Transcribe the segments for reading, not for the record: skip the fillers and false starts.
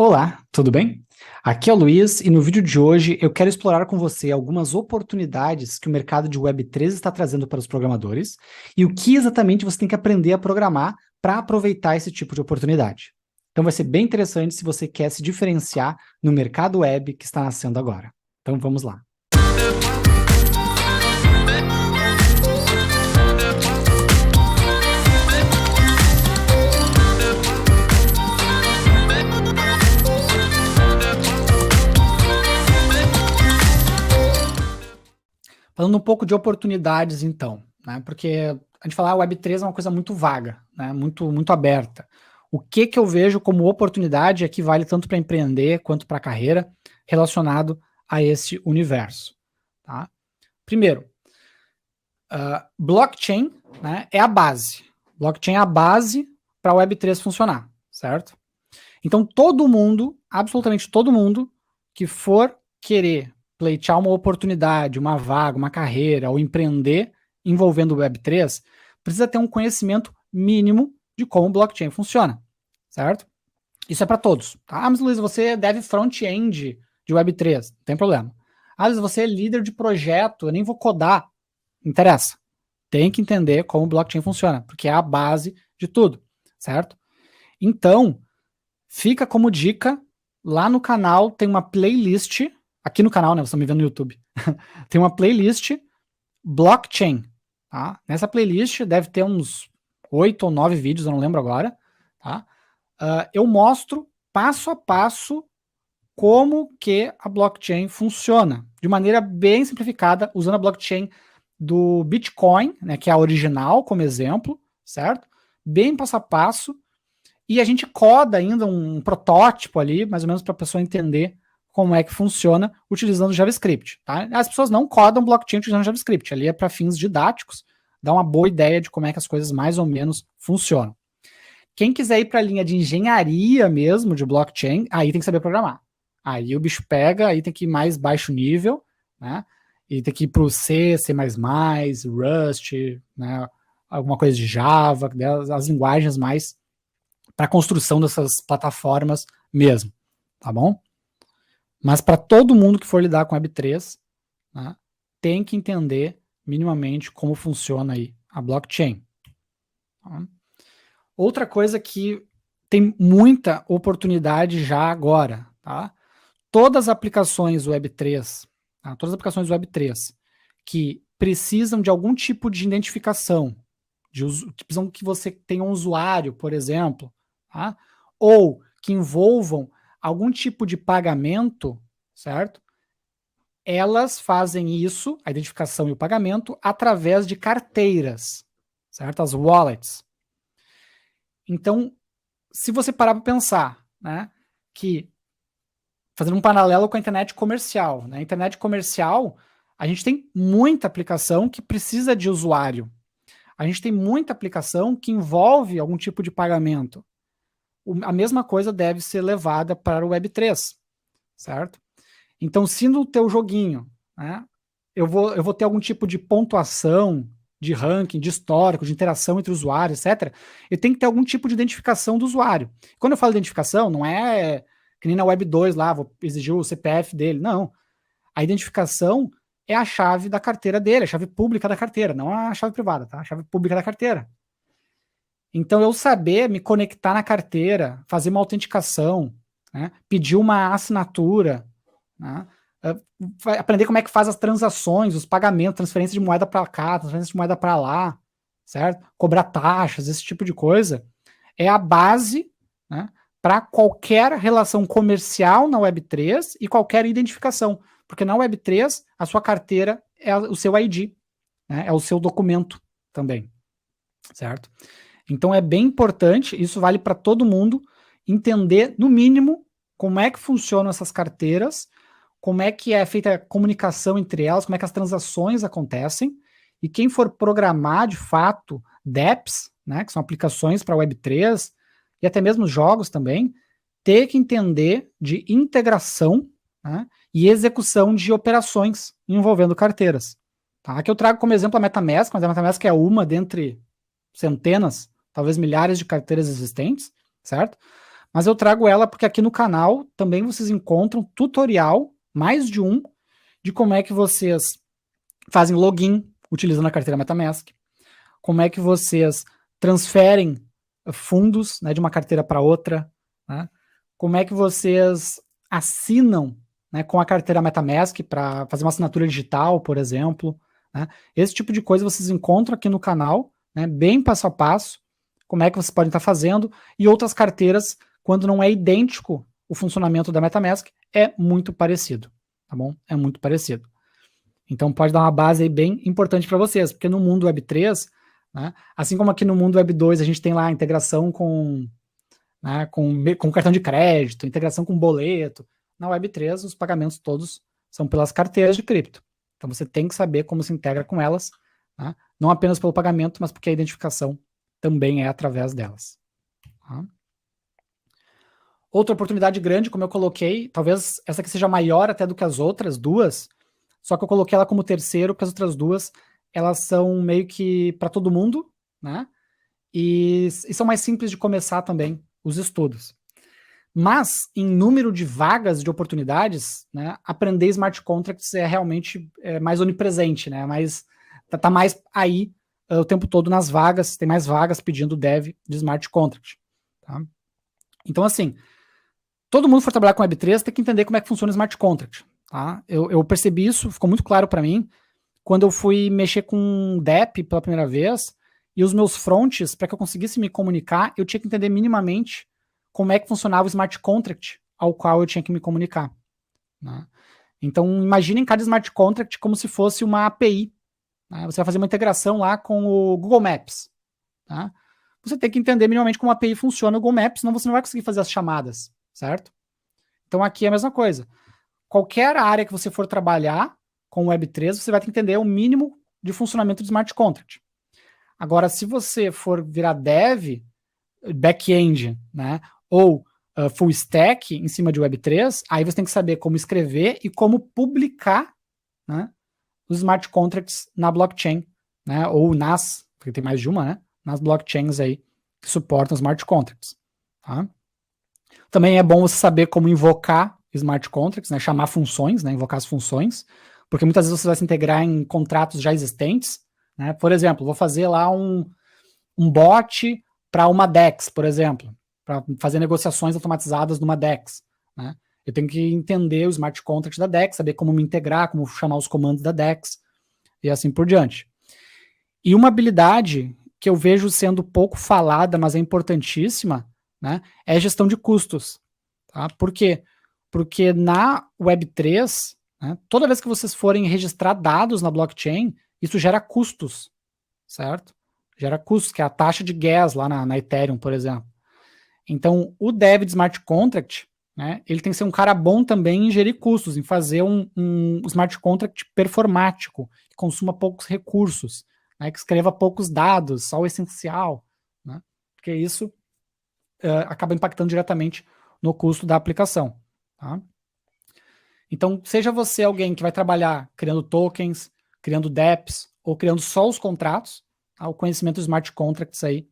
Olá, tudo bem? Aqui é o Luiz e no vídeo de hoje eu quero explorar com você algumas oportunidades que o mercado de Web3 está trazendo para os programadores e o que exatamente você tem que aprender a programar para aproveitar esse tipo de oportunidade. Então vai ser bem interessante se você quer se diferenciar no mercado web que está nascendo agora. Então vamos lá. Falando um pouco de oportunidades, então, né? Porque a gente falar Web3 é uma coisa muito vaga, né? Muito aberta. O que eu vejo como oportunidade é que vale tanto para empreender quanto para a carreira relacionado a esse universo. Tá? Primeiro, blockchain, né, é a base. Blockchain é a base para a Web3 funcionar, certo? Então todo mundo, absolutamente todo mundo, que for querer pleitear uma oportunidade, uma vaga, uma carreira ou empreender envolvendo o Web3, precisa ter um conhecimento mínimo de como o blockchain funciona, certo? Isso é para todos. Tá? Ah, mas Luiz, você deve front-end de Web3, não tem problema. Ah, Luiz, você é líder de projeto, eu nem vou codar. Não interessa. Tem que entender como o blockchain funciona, porque é a base de tudo, certo? Então, fica como dica, lá no canal tem uma playlist, aqui no canal, né, vocês estão me vendo no YouTube, tem uma playlist blockchain, tá? Nessa playlist deve ter uns 8 ou 9 vídeos, eu não lembro agora, tá? Eu mostro passo a passo como que a blockchain funciona, de maneira bem simplificada, usando a blockchain do Bitcoin, né, que é a original como exemplo, certo? Bem passo a passo, e a gente coda ainda um protótipo ali, mais ou menos para a pessoa entender como é que funciona utilizando JavaScript. Tá? As pessoas não codam blockchain utilizando JavaScript, ali é para fins didáticos, dá uma boa ideia de como é que as coisas mais ou menos funcionam. Quem quiser ir para a linha de engenharia mesmo, de blockchain, aí tem que saber programar. Aí o bicho pega, aí tem que ir mais baixo nível, né? E tem que ir para o C, C++, Rust, né? Alguma coisa de Java, as linguagens mais para a construção dessas plataformas mesmo, tá bom? Mas para todo mundo que for lidar com Web3, né, tem que entender minimamente como funciona aí a blockchain. Tá? Outra coisa que tem muita oportunidade já agora, tá? Todas as aplicações Web3, tá? Todas as aplicações Web3 que precisam de algum tipo de identificação, que precisam que você tenha um usuário, por exemplo, tá? Ou que envolvam algum tipo de pagamento, certo? Elas fazem isso, a identificação e o pagamento, através de carteiras, certo? As wallets. Então, se você parar para pensar, né, que fazendo um paralelo com a internet comercial, né? A internet comercial, a gente tem muita aplicação que precisa de usuário. A gente tem muita aplicação que envolve algum tipo de pagamento. A mesma coisa deve ser levada para o Web3, certo? Então, se no teu joguinho, né, eu vou ter algum tipo de pontuação, de ranking, de histórico, de interação entre usuários, etc., eu tenho que ter algum tipo de identificação do usuário. Quando eu falo identificação, não é que nem na Web 2 lá, vou exigir o CPF dele, não. A identificação é a chave da carteira dele, a chave pública da carteira, não a chave privada, tá? A chave pública da carteira. Então, eu saber me conectar na carteira, fazer uma autenticação, né, pedir uma assinatura, né, aprender como é que faz as transações, os pagamentos, transferência de moeda para cá, transferência de moeda para lá, certo? Cobrar taxas, esse tipo de coisa, é a base, né, para qualquer relação comercial na Web3 e qualquer identificação. Porque na Web3, a sua carteira é o seu ID, né, é o seu documento também, certo? Então é bem importante, isso vale para todo mundo, entender, no mínimo, como é que funcionam essas carteiras, como é que é feita a comunicação entre elas, como é que as transações acontecem, e quem for programar, de fato, dApps, né, que são aplicações para Web3, e até mesmo jogos também, ter que entender de integração, né, e execução de operações envolvendo carteiras. Tá? Aqui eu trago como exemplo a MetaMask, mas a MetaMask é uma dentre centenas, talvez milhares de carteiras existentes, certo? Mas eu trago ela porque aqui no canal também vocês encontram tutorial, mais de um, de como é que vocês fazem login utilizando a carteira MetaMask, como é que vocês transferem fundos, né, de uma carteira para outra, né? Como é que vocês assinam, né, com a carteira MetaMask para fazer uma assinatura digital, por exemplo, né? Esse tipo de coisa vocês encontram aqui no canal, né, bem passo a passo, como é que vocês podem estar fazendo, e outras carteiras, quando não é idêntico o funcionamento da MetaMask, é muito parecido, tá bom? É muito parecido. Então pode dar uma base aí bem importante para vocês, porque no mundo Web3, né, assim como aqui no mundo Web 2 a gente tem lá a integração com, né, com cartão de crédito, integração com boleto, na Web 3 os pagamentos todos são pelas carteiras de cripto. Então você tem que saber como se integra com elas, né, não apenas pelo pagamento, mas porque a identificação também é através delas. Tá? Outra oportunidade grande, como eu coloquei, talvez essa aqui seja maior até do que as outras duas, só que eu coloquei ela como terceiro, porque as outras duas, elas são meio que para todo mundo, né? E são mais simples de começar também os estudos. Mas, em número de vagas de oportunidades, né, aprender smart contracts é realmente mais onipresente, né? Tá mais aí o tempo todo nas vagas, tem mais vagas pedindo dev de smart contract. Tá? Então, assim, todo mundo que for trabalhar com Web3 tem que entender como é que funciona o smart contract. Tá? Eu percebi isso, ficou muito claro para mim, quando eu fui mexer com DEP pela primeira vez, e os meus fronts, para que eu conseguisse me comunicar, eu tinha que entender minimamente como é que funcionava o smart contract ao qual eu tinha que me comunicar. Né? Então, imaginem cada smart contract como se fosse uma API. Né? Você vai fazer uma integração lá com o Google Maps. Tá? Você tem que entender minimamente como a API funciona no Google Maps, senão você não vai conseguir fazer as chamadas, certo? Então, aqui é a mesma coisa. Qualquer área que você for trabalhar com Web3, você vai ter que entender o mínimo de funcionamento do smart contract. Agora, se você for virar dev, back-end, né, ou full stack em cima de Web3, aí você tem que saber como escrever e como publicar, né, os smart contracts na blockchain, né, ou porque tem mais de uma, né, nas blockchains aí que suportam smart contracts. Tá? Também é bom você saber como invocar smart contracts, né, chamar funções, né, invocar as funções, porque muitas vezes você vai se integrar em contratos já existentes. Né? Por exemplo, vou fazer lá um bot para uma DEX, por exemplo, para fazer negociações automatizadas numa DEX. Né? Eu tenho que entender o smart contract da DEX, saber como me integrar, como chamar os comandos da DEX e assim por diante. E uma habilidade que eu vejo sendo pouco falada, mas é importantíssima, né, é a gestão de custos. Tá? Por quê? Porque na Web3, né, toda vez que vocês forem registrar dados na blockchain, isso gera custos, certo? Gera custos, que é a taxa de gas lá na Ethereum, por exemplo. Então, o dev de smart contract, né, ele tem que ser um cara bom também em gerir custos, em fazer um smart contract performático, que consuma poucos recursos, né, que escreva poucos dados, só o essencial, né, porque isso acaba impactando diretamente no custo da aplicação. Tá? Então, seja você alguém que vai trabalhar criando tokens, criando dApps, ou criando só os contratos, tá? O conhecimento dos smart contracts aí,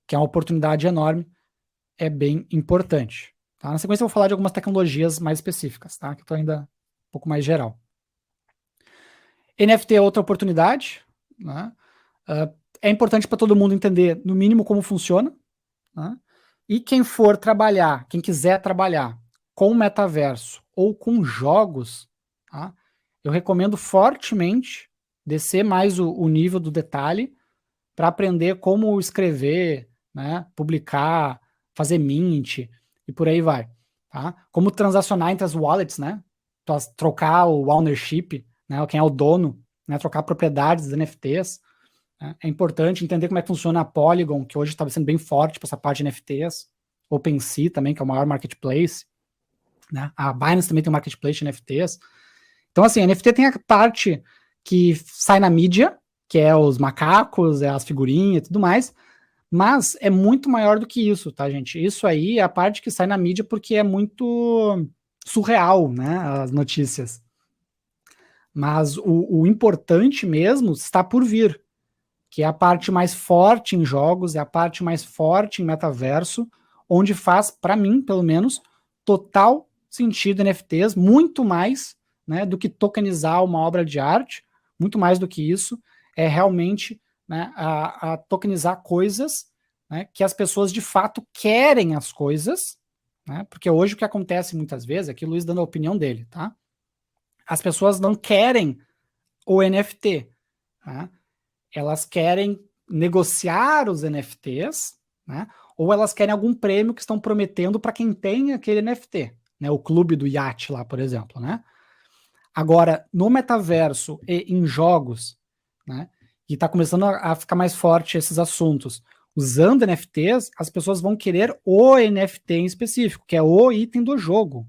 que é uma oportunidade enorme, é bem importante. Tá? Na sequência eu vou falar de algumas tecnologias mais específicas, tá? Que eu estou ainda um pouco mais geral. NFT é outra oportunidade, né? É importante para todo mundo entender, no mínimo, como funciona, né? E quem for trabalhar, quem quiser trabalhar com metaverso ou com jogos, tá? Eu recomendo fortemente descer mais o nível do detalhe para aprender como escrever, né, publicar, fazer mint e por aí vai. Tá? Como transacionar entre as wallets, né? Trocar o ownership, né, quem é o dono, né, trocar propriedades dos NFTs. Né? É importante entender como é que funciona a Polygon, que hoje está sendo bem forte para essa parte de NFTs. OpenSea também, que é o maior marketplace. Né? A Binance também tem um marketplace de NFTs. Então, assim, a NFT tem a parte que sai na mídia, que é os macacos, é as figurinhas e tudo mais, mas é muito maior do que isso, tá, gente? Isso aí é a parte que sai na mídia porque é muito surreal, né, as notícias. Mas o importante mesmo está por vir, que é a parte mais forte em jogos, é a parte mais forte em metaverso, onde faz, para mim, pelo menos, total sentido NFTs, muito mais, né, do que tokenizar uma obra de arte, muito mais do que isso, é realmente, né, a tokenizar coisas, né, que as pessoas de fato querem as coisas, né, porque hoje o que acontece muitas vezes, aqui o Luiz dando a opinião dele, tá? As pessoas não querem o NFT, tá? Elas querem negociar os NFTs, né? Ou elas querem algum prêmio que estão prometendo para quem tem aquele NFT, né? O clube do iate lá, por exemplo, né? Agora, no metaverso e em jogos, né? E está começando a ficar mais forte esses assuntos. Usando NFTs, as pessoas vão querer o NFT em específico, que é o item do jogo.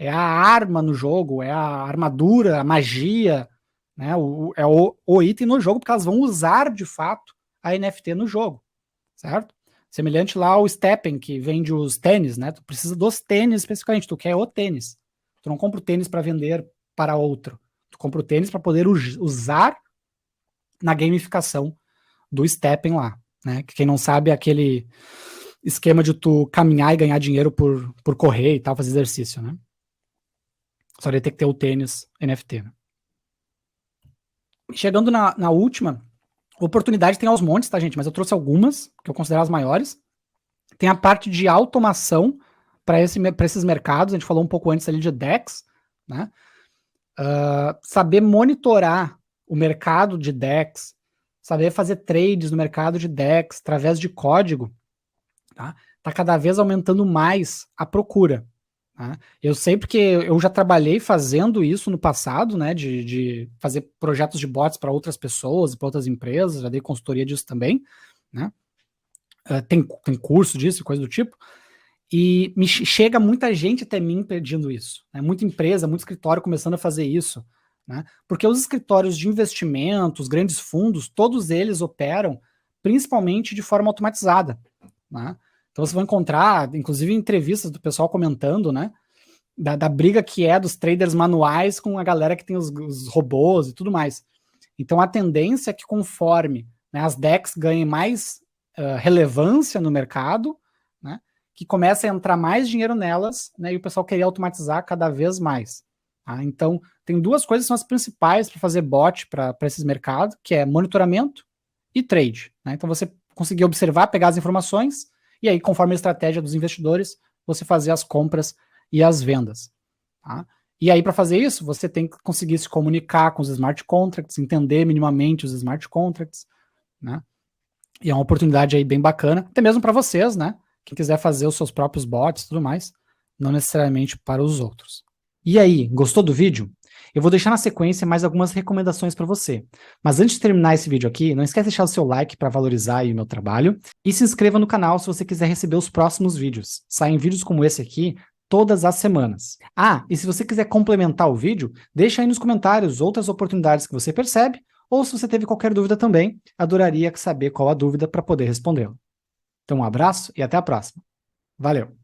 É a arma no jogo, é a armadura, a magia, né? É o item no jogo, porque elas vão usar de fato a NFT no jogo, certo? Semelhante lá ao Steppen, que vende os tênis, né? Tu precisa dos tênis especificamente, tu quer o tênis. Tu não compra o tênis para vender para outro. Tu compra o tênis para poder usar na gamificação do Steppen lá, né? Que quem não sabe é aquele esquema de tu caminhar e ganhar dinheiro por correr e tal, fazer exercício, né? Só ia ter que ter o tênis NFT, né? Chegando na última, oportunidade tem aos montes, tá, gente? Mas eu trouxe algumas, que eu considero as maiores. Tem a parte de automação para esses mercados. A gente falou um pouco antes ali de DEX, né? Saber monitorar o mercado de DEX, saber fazer trades no mercado de DEX através de código, tá cada vez aumentando mais a procura. Tá? Eu sei porque eu já trabalhei fazendo isso no passado, né, de fazer projetos de bots para outras pessoas, para outras empresas, já dei consultoria disso também, né? Tem curso disso, coisa do tipo, e chega muita gente até mim pedindo isso, né? Muita empresa, muito escritório começando a fazer isso, né? Porque os escritórios de investimento, os grandes fundos, todos eles operam principalmente de forma automatizada, né? Então você vai encontrar, inclusive, entrevistas do pessoal comentando, né? Da briga que é dos traders manuais com a galera que tem os robôs e tudo mais. Então a tendência é que conforme, né, as DEX ganhem mais relevância no mercado, né, que comece a entrar mais dinheiro nelas, né, e o pessoal querer automatizar cada vez mais. Tá? Então tem duas coisas que são as principais para fazer bot para esses mercados, que é monitoramento e trade. Né? Então você conseguir observar, pegar as informações, e aí conforme a estratégia dos investidores, você fazer as compras e as vendas. Tá? E aí, para fazer isso, você tem que conseguir se comunicar com os smart contracts, entender minimamente os smart contracts, né? E é uma oportunidade aí bem bacana, até mesmo para vocês, né? Quem quiser fazer os seus próprios bots e tudo mais, não necessariamente para os outros. E aí, gostou do vídeo? Eu vou deixar na sequência mais algumas recomendações para você. Mas antes de terminar esse vídeo aqui, não esquece de deixar o seu like para valorizar aí o meu trabalho e se inscreva no canal se você quiser receber os próximos vídeos. Saem vídeos como esse aqui todas as semanas. Ah, e se você quiser complementar o vídeo, deixa aí nos comentários outras oportunidades que você percebe, ou se você teve qualquer dúvida também, adoraria saber qual a dúvida para poder respondê-la. Então um abraço e até a próxima. Valeu!